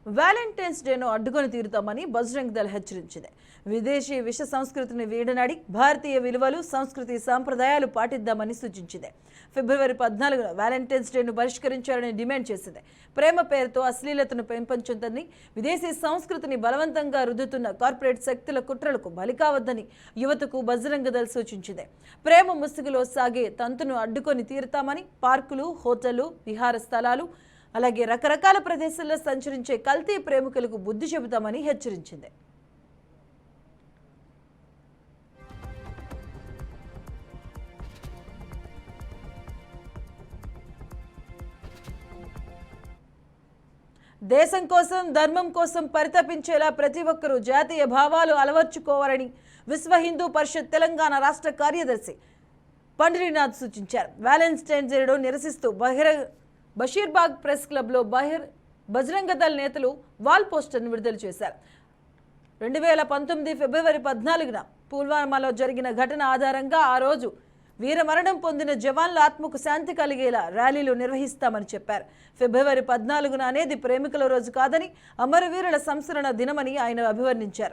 Valentine's డేను అడ్డుకొని తీరుతామని బజరంగ్ దళ్ హెచ్చరించింది. విదేశీ విష సంస్కృతిని వీడనాడి భారతీయ విలువలు, సంస్కృతి, సాంప్రదాయాలు పాటిద్దామని సూచించింది. ఫిబ్రవరి 14న వ్యాలంటైన్స్ డేను బహిష్కరించాలని డిమాండ్ చేసింది. ప్రేమ పేరుతో అశ్లీలతను పెంపొందుతుందని, విదేశీ సంస్కృతిని బలవంతంగా రుద్దుతున్న కార్పొరేట్ శక్తుల కుట్రలకు బలికావద్దని యువతకు బజరంగ్ దళ్ సూచించింది. ప్రేమ ముసుగులో సాగే తంతును అడ్డుకొని తీరుతామని పార్కులు, హోటళ్లు, విహార స్థలాలు, అలాగే రకరకాల ప్రదేశాల్లో సంచరించే కల్తీ ప్రేమికులకు బుద్ధి చెబుతామని హెచ్చరించింది. దేశం కోసం, ధర్మం కోసం పరితపించేలా ప్రతి ఒక్కరూ జాతీయ భావాలు అలవర్చుకోవాలని విశ్వ హిందూ పరిషత్ తెలంగాణ రాష్ట్ర కార్యదర్శి పండరీనాథ్ సూచించారు. వ్యాలంటైన్స్ డేను నిరసిస్తూ బషీర్బాగ్ ప్రెస్ క్లబ్లో బజరంగ దళ్ నేతలు వాల్ పోస్టర్ను విడుదల చేశారు. 2019 ఫిబ్రవరి 14న పుల్వామాలో జరిగిన ఘటన ఆధారంగా ఆ రోజు వీరమరణం పొందిన జవాన్ల ఆత్మకు శాంతి కలిగేలా ర్యాలీలు నిర్వహిస్తామని చెప్పారు. ఫిబ్రవరి 14న అనేది ప్రేమికుల రోజు కాదని, అమరవీరుల సంస్మరణ దినమని ఆయన అభివర్ణించారు.